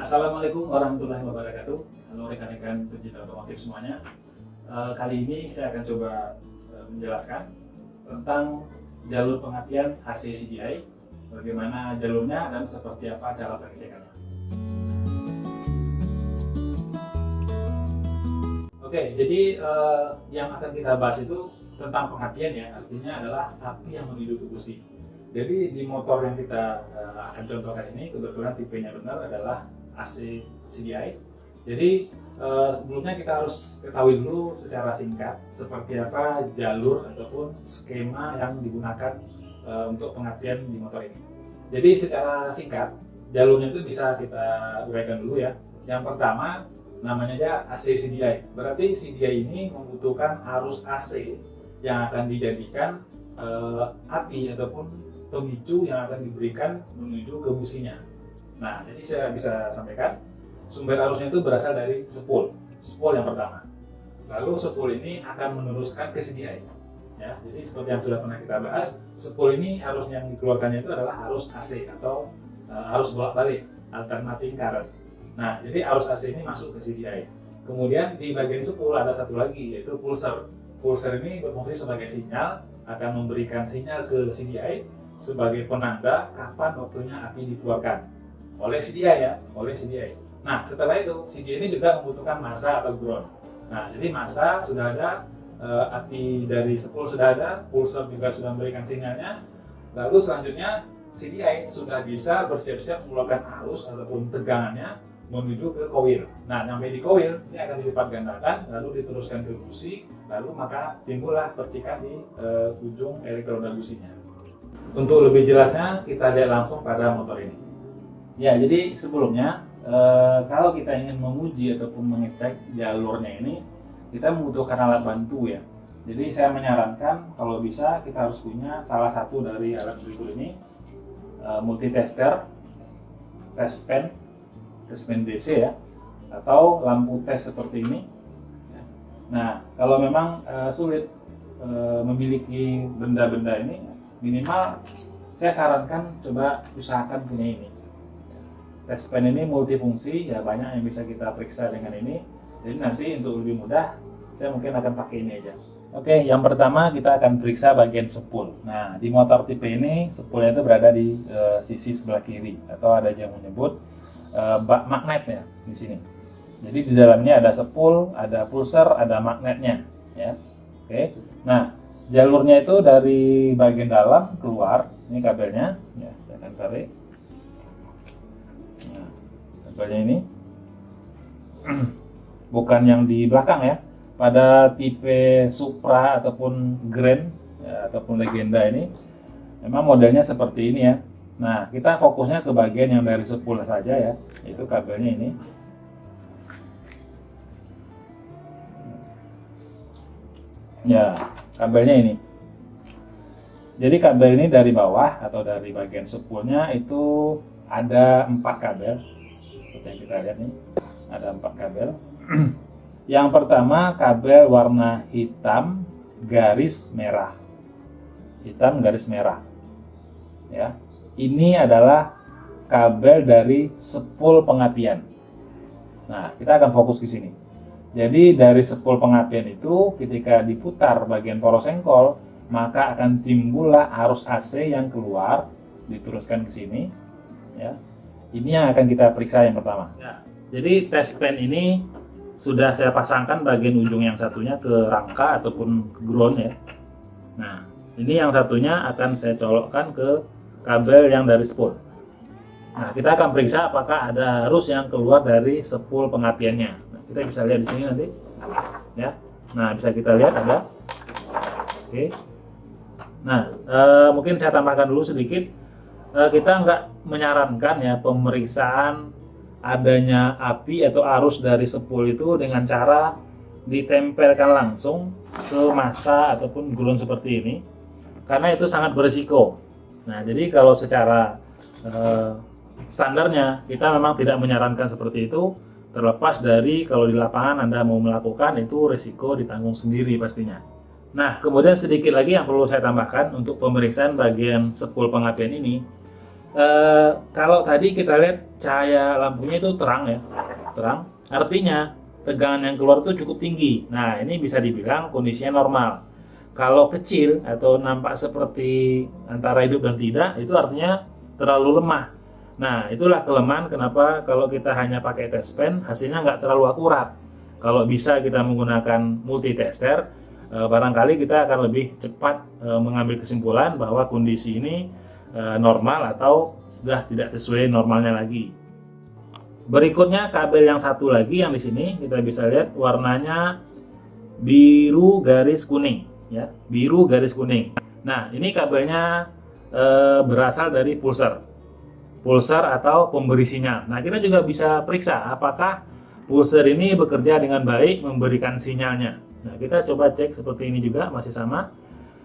Assalamualaikum warahmatullahi wabarakatuh. Halo rekan-rekan pecinta otomotif semuanya. Kali ini saya akan coba menjelaskan tentang jalur pengapian AC CDI, bagaimana jalurnya dan seperti apa cara pengecekannya. Oke, jadi yang akan kita bahas itu tentang pengapian ya, artinya adalah api yang menuju ke busi. Jadi di motor yang kita akan contohkan ini, kebetulan tipenya benar adalah AC CDI. Jadi sebelumnya kita harus ketahui dulu secara singkat seperti apa jalur ataupun skema yang digunakan untuk pengapian di motor ini. Jadi secara singkat jalurnya itu bisa kita uraikan dulu ya. Yang pertama namanya aja AC CDI. Berarti CDI ini membutuhkan arus AC yang akan dijadikan api ataupun pemicu yang akan diberikan menuju ke businya. Nah, jadi saya bisa sampaikan sumber arusnya itu berasal dari spool yang pertama. Lalu spool ini akan meneruskan ke CDI. Ya, jadi seperti yang sudah pernah kita bahas, spool ini arus yang dikeluarkannya itu adalah arus AC atau arus bolak-balik, alternating current. Nah, jadi arus AC ini masuk ke CDI. Kemudian di bagian spool ada satu lagi yaitu pulser. Pulser ini berfungsi sebagai sinyal, akan memberikan sinyal ke CDI sebagai penanda kapan waktunya api dikeluarkan oleh CDI ya, oleh CDI. Nah, setelah itu CDI ini juga membutuhkan massa atau ground. Nah, jadi massa sudah ada, api dari spool sudah ada, pulser juga sudah memberikan sinyalnya. Lalu selanjutnya CDI sudah bisa bersiap-siap mengeluarkan arus ataupun tegangannya menuju ke coil. Nah, sampai di coil ini akan dilipat gandakan, lalu diteruskan ke busi, lalu maka timbullah percikan di ujung elektroda businya. Untuk lebih jelasnya kita lihat langsung pada motor ini. Ya, jadi sebelumnya kalau kita ingin menguji ataupun mengecek jalurnya ini, kita membutuhkan alat bantu ya. Jadi saya menyarankan kalau bisa kita harus punya salah satu dari alat berikut ini, multitester, test pen DC ya, atau lampu tes seperti ini. Nah, kalau memang sulit memiliki benda-benda ini, minimal saya sarankan coba usahakan punya ini. Test pen ini multifungsi, ya banyak yang bisa kita periksa dengan ini. Jadi nanti untuk lebih mudah, saya mungkin akan pakai ini aja. Oke, yang pertama kita akan periksa bagian spool. Nah, di motor tipe ini spoolnya itu berada di sisi sebelah kiri, atau ada yang menyebut bak magnet ya di sini. Jadi di dalamnya ada spool, ada pulser, ada magnetnya. Ya, oke. Nah, jalurnya itu dari bagian dalam keluar. Ini kabelnya, ya, saya akan tarik. Kabelnya ini bukan yang di belakang ya. Pada tipe Supra ataupun Grand ya, ataupun Legenda ini memang modelnya seperti ini ya. Nah, kita fokusnya ke bagian yang dari spool saja ya, yaitu kabelnya ini. Ya, kabelnya ini. Jadi kabel ini dari bawah atau dari bagian spoolnya itu ada 4 kabel. Seperti yang kita lihat nih, ada 4 kabel. Yang pertama kabel warna hitam garis merah. Hitam garis merah. Ya. Ini adalah kabel dari spool pengapian. Nah, kita akan fokus ke sini. Jadi dari spool pengapian itu ketika diputar bagian poros engkol, maka akan timbullah arus AC yang keluar, diteruskan ke sini. Ya. Ini yang akan kita periksa yang pertama. Ya, jadi test pen ini sudah saya pasangkan bagian ujung yang satunya ke rangka ataupun ground ya. Nah, ini yang satunya akan saya colokkan ke kabel yang dari spool. Nah, kita akan periksa apakah ada arus yang keluar dari spool pengapiannya. Nah, kita bisa lihat di sini nanti. Ya. Nah, bisa kita lihat ada. Oke. Nah, mungkin saya tambahkan dulu sedikit. Kita nggak menyarankan ya pemeriksaan adanya api atau arus dari spool itu dengan cara ditempelkan langsung ke massa ataupun gulung seperti ini, karena itu sangat berisiko. Nah, jadi kalau secara standarnya kita memang tidak menyarankan seperti itu, terlepas dari kalau di lapangan Anda mau melakukan itu risiko ditanggung sendiri pastinya. Nah, kemudian sedikit lagi yang perlu saya tambahkan untuk pemeriksaan bagian spool pengapian ini. Kalau tadi kita lihat cahaya lampunya itu terang ya, terang. Artinya tegangan yang keluar itu cukup tinggi. Nah, ini bisa dibilang kondisinya normal. Kalau kecil atau nampak seperti antara hidup dan tidak, itu artinya terlalu lemah. Nah, itulah kelemahan kenapa kalau kita hanya pakai test pen, hasilnya nggak terlalu akurat. Kalau bisa kita menggunakan multitester, barangkali kita akan lebih cepat mengambil kesimpulan bahwa kondisi ini normal atau sudah tidak sesuai normalnya lagi. Berikutnya kabel yang satu lagi yang di sini kita bisa lihat warnanya biru garis kuning ya, biru garis kuning. Nah, ini kabelnya berasal dari pulsar atau pemberi sinyal. Nah, kita juga bisa periksa apakah pulsar ini bekerja dengan baik memberikan sinyalnya. Nah, kita coba cek seperti ini juga masih sama.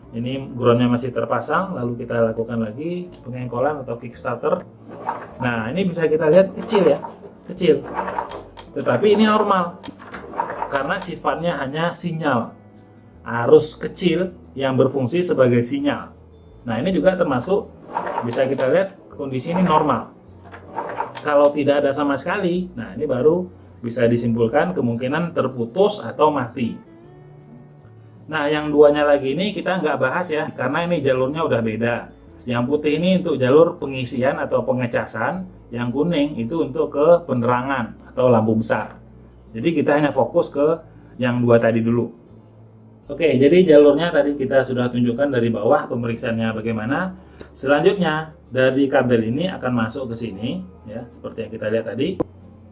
Ini groundnya masih terpasang, lalu kita lakukan lagi pengengkolan atau kickstarter. Nah, ini bisa kita lihat kecil ya, kecil. Tetapi ini normal karena sifatnya hanya sinyal, arus kecil yang berfungsi sebagai sinyal. Nah, ini juga termasuk bisa kita lihat kondisi ini normal. Kalau tidak ada sama sekali, nah ini baru bisa disimpulkan kemungkinan terputus atau mati. Nah, yang duanya lagi ini kita nggak bahas ya, karena ini jalurnya udah beda. Yang putih ini untuk jalur pengisian atau pengecasan, yang kuning itu untuk ke penerangan atau lampu besar. Jadi kita hanya fokus ke yang dua tadi dulu. Oke, jadi jalurnya tadi kita sudah tunjukkan dari bawah pemeriksaannya bagaimana. Selanjutnya dari kabel ini akan masuk ke sini ya, seperti yang kita lihat tadi.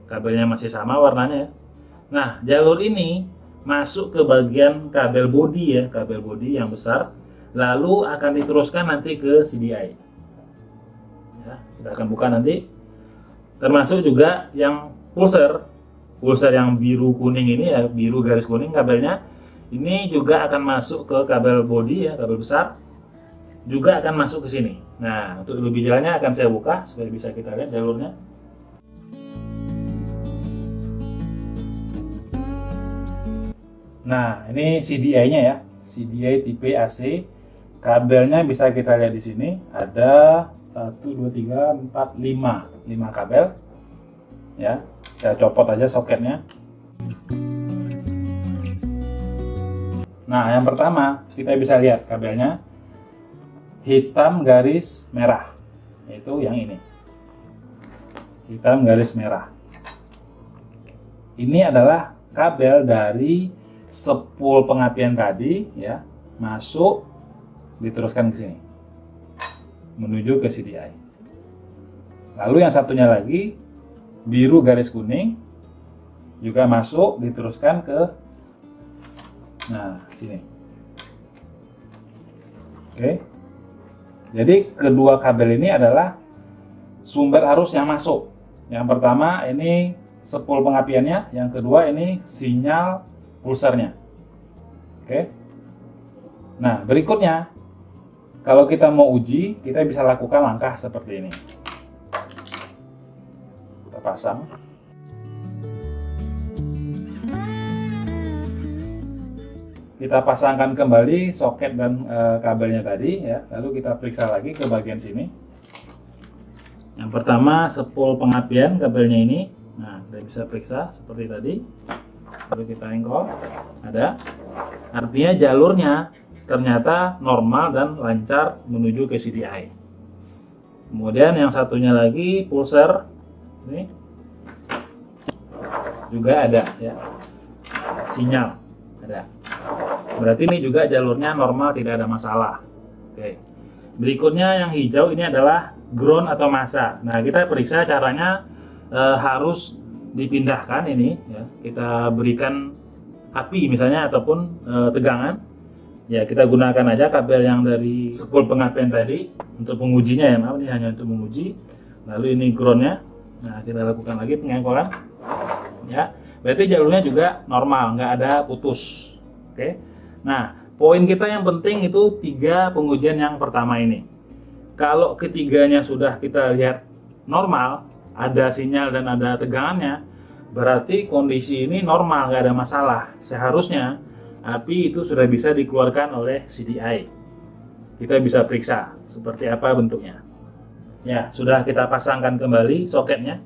Kabelnya masih sama warnanya ya. Nah, jalur ini masuk ke bagian kabel bodi ya, kabel bodi yang besar, lalu akan diteruskan nanti ke CDI. Ya, kita akan buka nanti. Termasuk juga yang pulsar yang biru kuning ini ya, biru garis kuning kabelnya. Ini juga akan masuk ke kabel bodi ya, kabel besar. Juga akan masuk ke sini. Nah, untuk lebih jelasnya akan saya buka supaya bisa kita lihat jalurnya. Nah, ini CDI-nya ya, CDI tipe AC. Kabelnya bisa kita lihat di sini. Ada 1, 2, 3, 4, 5 kabel. Ya, saya copot aja soketnya. Nah, yang pertama kita bisa lihat kabelnya hitam garis merah, yaitu yang ini. Hitam garis merah. Ini adalah kabel dari spool pengapian tadi ya, masuk diteruskan ke sini menuju ke CDI. Lalu yang satunya lagi biru garis kuning juga masuk diteruskan ke sini. Oke. Jadi kedua kabel ini adalah sumber arus yang masuk. Yang pertama ini spool pengapiannya, yang kedua ini sinyal pulsarnya. Oke. Nah, berikutnya kalau kita mau uji, kita bisa lakukan langkah seperti ini. Kita pasang. Kita pasangkan kembali soket dan kabelnya tadi ya. Lalu kita periksa lagi ke bagian sini. Yang pertama spool pengapian kabelnya ini. Nah, kita bisa periksa seperti tadi. Lalu kita engkol. Ada. Artinya jalurnya ternyata normal dan lancar menuju ke CDI. Kemudian yang satunya lagi pulsar ini juga ada ya. Sinyal ada. Berarti ini juga jalurnya normal, tidak ada masalah. Oke. Berikutnya yang hijau ini adalah ground atau massa. Nah, kita periksa caranya harus dipindahkan ini ya. Kita berikan api misalnya ataupun tegangan. Ya, kita gunakan aja kabel yang dari spool pengapian tadi untuk mengujinya ya. Maaf, ini hanya untuk menguji. Lalu ini groundnya. Nah, kita lakukan lagi pengengkolan. Ya, berarti jalurnya juga normal, nggak ada putus. Oke. Nah, poin kita yang penting itu 3 pengujian yang pertama ini. Kalau ketiganya sudah kita lihat normal, ada sinyal dan ada tegangannya, berarti kondisi ini normal, nggak ada masalah. Seharusnya api itu sudah bisa dikeluarkan oleh CDI. Kita bisa periksa seperti apa bentuknya. Ya, sudah kita pasangkan kembali soketnya.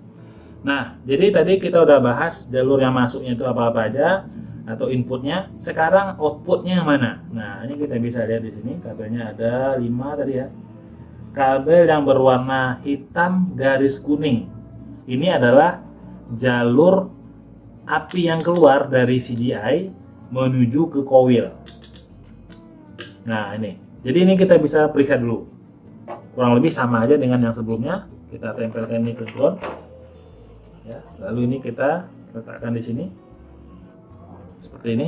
Nah, jadi tadi kita udah bahas jalur yang masuknya itu apa-apa aja atau inputnya. Sekarang outputnya yang mana? Nah, ini kita bisa lihat di sini kabelnya ada 5 tadi ya. Kabel yang berwarna hitam garis kuning. Ini adalah jalur api yang keluar dari CDI menuju ke coil. Nah, ini. Jadi ini kita bisa periksa dulu. Kurang lebih sama aja dengan yang sebelumnya. Kita tempelkan ini ke ground. Ya, lalu ini kita letakkan di sini. Seperti ini.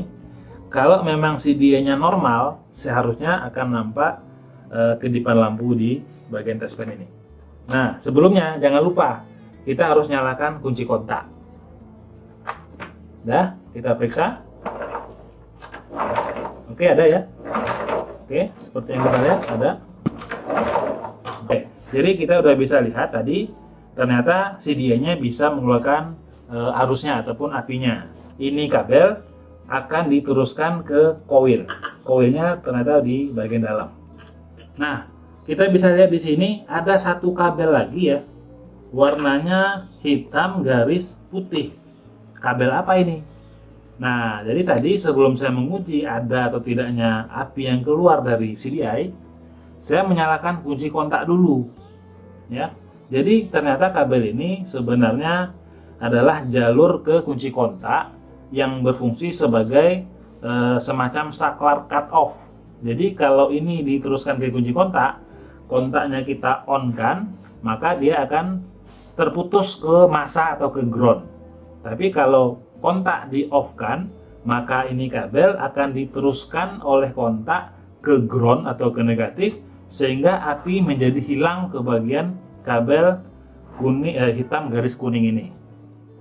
Kalau memang CDI-nya normal, seharusnya akan nampak kedipan lampu di bagian test pen ini. Nah, sebelumnya jangan lupa kita harus nyalakan kunci kontak. Dah, kita periksa. Oke, ada ya. Oke, seperti yang kita lihat ada. Oke, jadi kita udah bisa lihat tadi ternyata CDI-nya bisa mengeluarkan arusnya ataupun apinya. Ini kabel akan diteruskan ke coil. Coilnya ternyata di bagian dalam. Nah, kita bisa lihat di sini ada satu kabel lagi ya. Warnanya hitam garis putih. Kabel apa ini? Nah, jadi tadi sebelum saya menguji ada atau tidaknya api yang keluar dari CDI, saya menyalakan kunci kontak dulu. Ya. Jadi ternyata kabel ini sebenarnya adalah jalur ke kunci kontak yang berfungsi sebagai semacam saklar cut off. Jadi kalau ini diteruskan ke kunci kontak, kontaknya kita on kan, maka dia akan terputus ke massa atau ke ground. Tapi kalau kontak di off kan, maka ini kabel akan diteruskan oleh kontak ke ground atau ke negatif, sehingga api menjadi hilang ke bagian kabel kuning hitam garis kuning ini.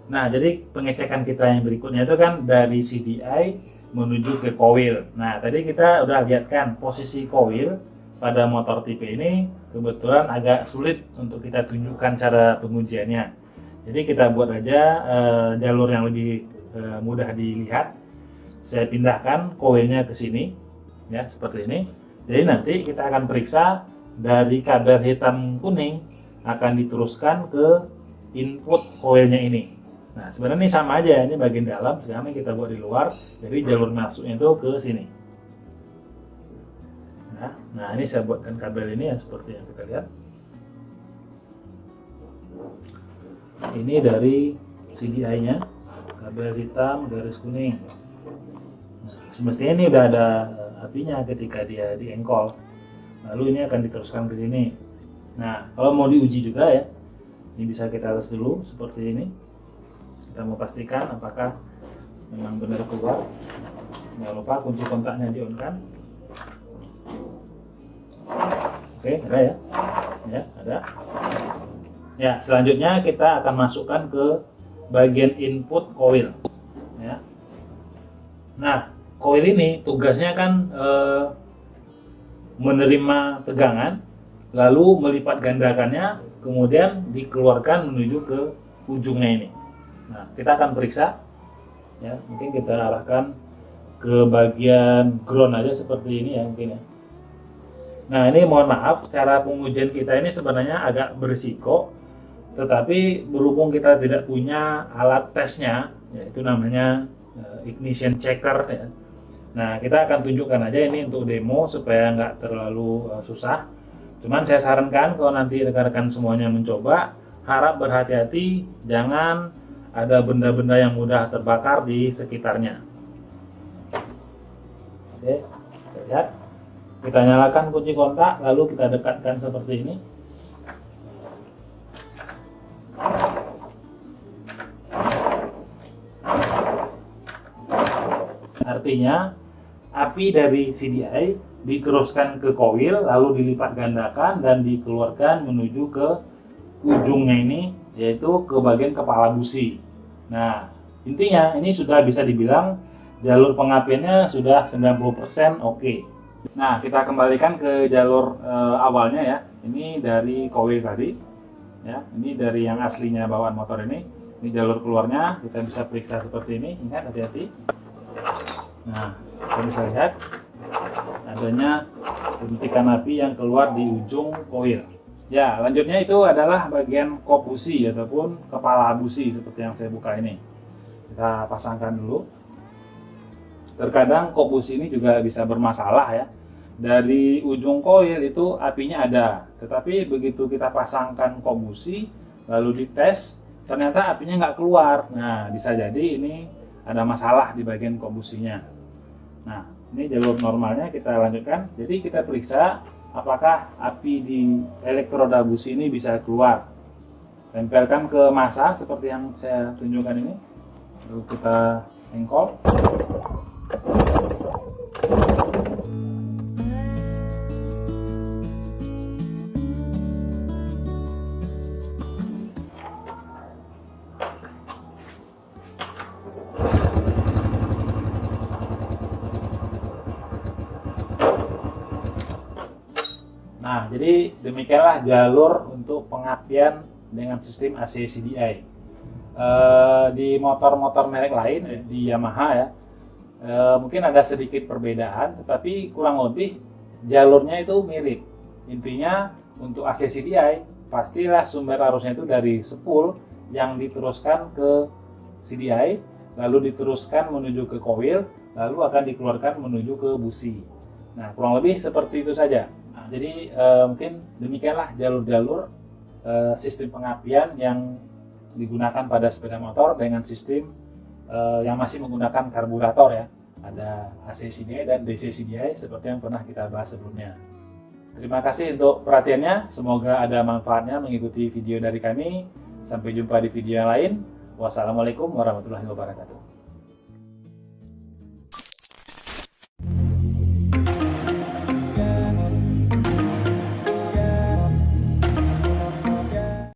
Nah, jadi pengecekan kita yang berikutnya itu kan dari CDI menuju ke coil. Nah, tadi kita udah lihat kan posisi coil pada motor tipe ini kebetulan agak sulit untuk kita tunjukkan cara pengujiannya. Jadi kita buat aja jalur yang lebih mudah dilihat. Saya pindahkan coilnya ke sini, ya seperti ini. Jadi nanti kita akan periksa dari kabel hitam kuning akan diteruskan ke input coilnya ini. Nah sebenarnya ini sama aja, ini bagian dalam. Sekarang ini kita buat di luar. Jadi jalur masuknya itu ke sini. Nah ini saya buatkan kabel ini ya seperti yang kita lihat. Ini dari CDI-nya, kabel hitam garis kuning. Nah, semestinya ini udah ada apinya ketika dia diengkol. Lalu ini akan diteruskan ke sini. Nah, kalau mau diuji juga ya, ini bisa kita tes dulu seperti ini. Kita mau pastikan apakah memang benar keluar. Jangan lupa kunci kontaknya di-on-kan. Oke, ada ya? Ya, ada. Ya, selanjutnya kita akan masukkan ke bagian input coil. Ya. Nah, coil ini tugasnya kan menerima tegangan, lalu melipat gandakannya, kemudian dikeluarkan menuju ke ujungnya ini. Nah, kita akan periksa. Ya, mungkin kita arahkan ke bagian ground aja seperti ini ya mungkin ya. Nah, ini mohon maaf, cara pengujian kita ini sebenarnya agak berisiko. Tetapi berhubung kita tidak punya alat tesnya, yaitu namanya ignition checker ya. Nah, kita akan tunjukkan aja ini untuk demo supaya nggak terlalu susah. Cuman saya sarankan kalau nanti rekan-rekan semuanya mencoba, harap berhati-hati, jangan ada benda-benda yang mudah terbakar di sekitarnya. Oke, kita lihat. Kita nyalakan kunci kontak, lalu kita dekatkan seperti ini. Artinya api dari CDI diteruskan ke coil, lalu dilipat gandakan dan dikeluarkan menuju ke ujungnya ini, yaitu ke bagian kepala busi. Nah, intinya ini sudah bisa dibilang jalur pengapiannya sudah 90% oke. Nah, kita kembalikan ke jalur awalnya ya. Ini dari coil tadi. Ya, ini dari yang aslinya bawaan motor ini. Ini jalur keluarnya, kita bisa periksa seperti ini. Ingat, hati-hati. Nah, kita bisa lihat adanya bentikan api yang keluar di ujung coil. Ya, lanjutnya itu adalah bagian kop busi ataupun kepala busi seperti yang saya buka ini. Kita pasangkan dulu. Terkadang kop busi ini juga bisa bermasalah ya. Dari ujung koil itu apinya ada, tetapi begitu kita pasangkan kop busi lalu dites, ternyata apinya nggak keluar. Nah, bisa jadi ini ada masalah di bagian kop businya. Nah, ini jalur normalnya kita lanjutkan. Jadi kita periksa apakah api di elektroda busi ini bisa keluar. Tempelkan ke massa seperti yang saya tunjukkan ini. Lalu kita engkol. Nah, jadi demikianlah jalur untuk pengapian dengan sistem AC CDI. Di motor-motor merek lain, di Yamaha ya, mungkin ada sedikit perbedaan, tetapi kurang lebih jalurnya itu mirip. Intinya untuk AC CDI, pastilah sumber arusnya itu dari spool yang diteruskan ke CDI, lalu diteruskan menuju ke coil, lalu akan dikeluarkan menuju ke busi. Nah, kurang lebih seperti itu saja. Nah, jadi mungkin demikianlah jalur-jalur sistem pengapian yang digunakan pada sepeda motor dengan sistem yang masih menggunakan karburator ya. Ada AC CDI dan DC CDI seperti yang pernah kita bahas sebelumnya. Terima kasih untuk perhatiannya. Semoga ada manfaatnya mengikuti video dari kami. Sampai jumpa di video yang lain. Wassalamualaikum warahmatullahi wabarakatuh.